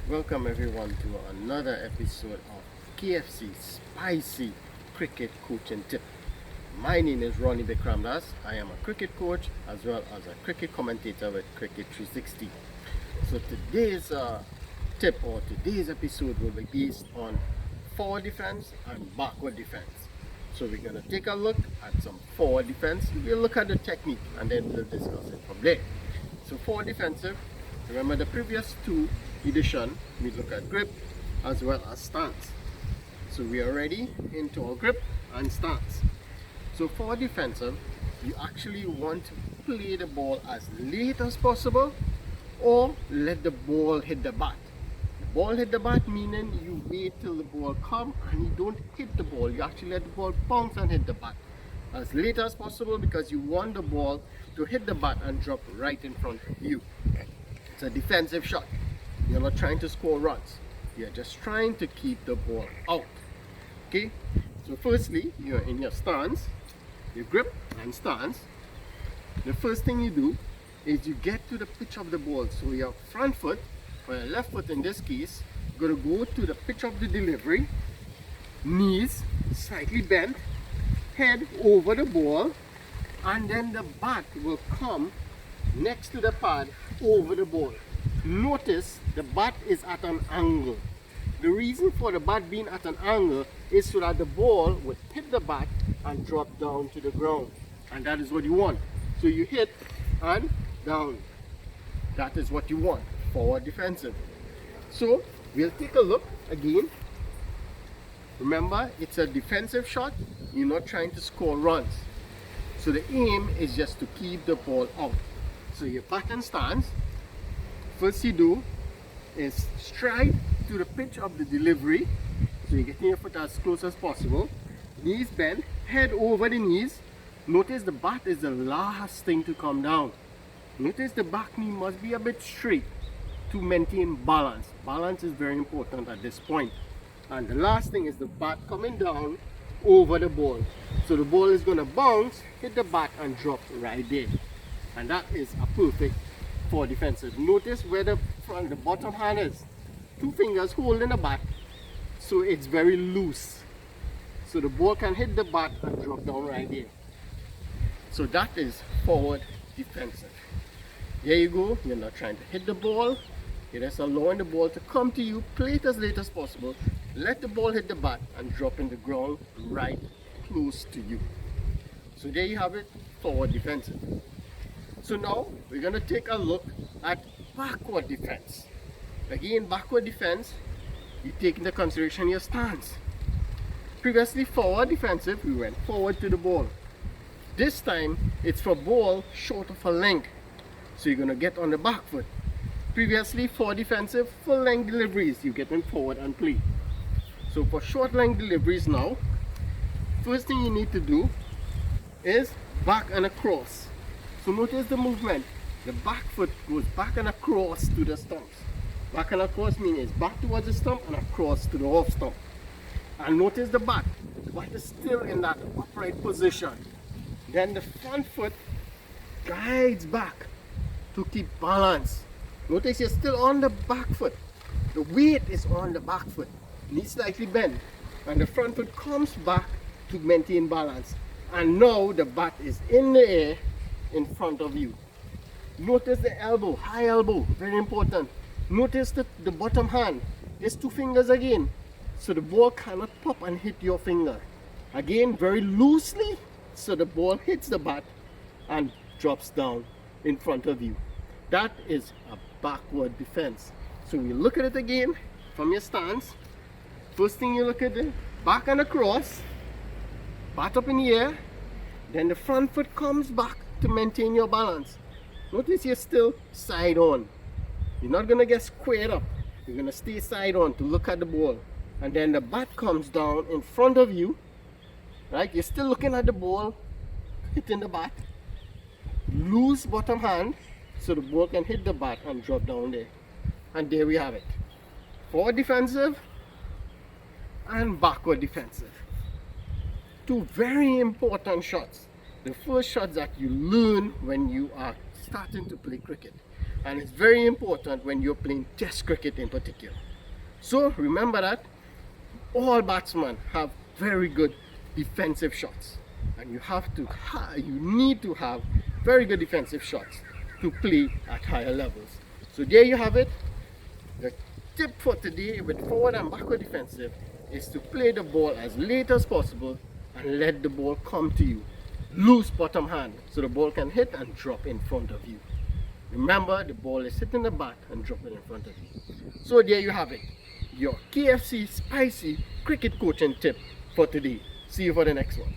Welcome everyone to another episode of Kfc Spicy Cricket Coaching Tip. My name is Ronnie Bikramdas. I am a cricket coach as well as a cricket commentator with Cricket 360. So today's tip or today's episode will be based on forward defense and backward defense. So we're going to take a look at some forward defense. We'll look at the technique and then we'll discuss it from there. So forward defensive, remember the previous two edition, we look at grip as well as stance. So we are already into our grip and stance. So for defensive, you actually want to play the ball as late as possible or let the ball hit the bat. The ball hit the bat meaning you wait till the ball come and you don't hit the ball. You actually let the ball bounce and hit the bat as late as possible because you want the ball to hit the bat and drop right in front of you. It's a defensive shot. You're not trying to score runs. You're just trying to keep the ball out. Okay? So firstly, you're in your stance, your grip and stance. The first thing you do is you get to the pitch of the ball. So your front foot, or your left foot in this case, going to go to the pitch of the delivery, knees slightly bent, head over the ball, and then the bat will come next to the pad over the ball. Notice the bat is at an angle. The reason for the bat being at an angle is so that the ball would hit the bat and drop down to the ground. And that is what you want. So you hit and down. That is what you want. Forward defensive. So we'll take a look again. Remember, it's a defensive shot. You're not trying to score runs. So the aim is just to keep the ball out. So your bat and stance. First you do is stride to the pitch of the delivery. So you're getting your foot as close as possible. Knees bent, head over the knees. Notice the bat is the last thing to come down. Notice the back knee must be a bit straight to maintain balance. Balance is very important at this point. And the last thing is the bat coming down over the ball. So the ball is going to bounce, hit the bat and drop right there. And that is a perfect for defensive. Notice where the bottom hand is. Two fingers holding the bat, so it's very loose. So the ball can hit the bat and drop down right there. So that is forward defensive. There you go. You're not trying to hit the ball. You're just allowing the ball to come to you. Play it as late as possible. Let the ball hit the bat and drop in the ground right close to you. So there you have it, forward defensive. So now we're going to take a look at backward defense. Again, backward defense, you take into consideration your stance. Previously forward defensive, we went forward to the ball. This time it's for ball short of a length. So you're going to get on the back foot. Previously forward defensive, full length deliveries, you get in forward and play. So for short length deliveries now, first thing you need to do is back and across. So notice the movement. The back foot goes back and across to the stumps. Back and across means it's back towards the stump and across to the off stump. And notice the bat. The bat is still in that upright position. Then the front foot guides back to keep balance. Notice you're still on the back foot. The weight is on the back foot. Knees slightly bent. And the front foot comes back to maintain balance. And now the bat is in the air in front of you. Notice the elbow, high elbow, very important. Notice the bottom hand. There's two fingers again. So the ball cannot pop and hit your finger. Again, very loosely, so the ball hits the bat and drops down in front of you. That is a backward defense. So you look at it again from your stance. First thing you look at it, back and across, bat up in the air, then the front foot comes back to maintain your balance. Notice you're still side on. You're not going to get squared up. You're going to stay side on to look at the ball. And then the bat comes down in front of you. Right? You're still looking at the ball, hitting the bat. Loose bottom hand so the ball can hit the bat and drop down there. And there we have it. Forward defensive and backward defensive. two very important shots. The first shots that you learn when you are starting to play cricket, and it's very important when you're playing test cricket in particular. So remember that all batsmen have very good defensive shots, and you need to have very good defensive shots to play at higher levels. So there you have it. The tip for today with forward and backward defensive is to play the ball as late as possible and let the ball come to you loose bottom hand, so the ball can hit and drop in front of you. Remember, the ball is hitting the bat and dropping in front of you. So there you have it, your KFC Spicy Cricket Coaching Tip for today. See you for the next one.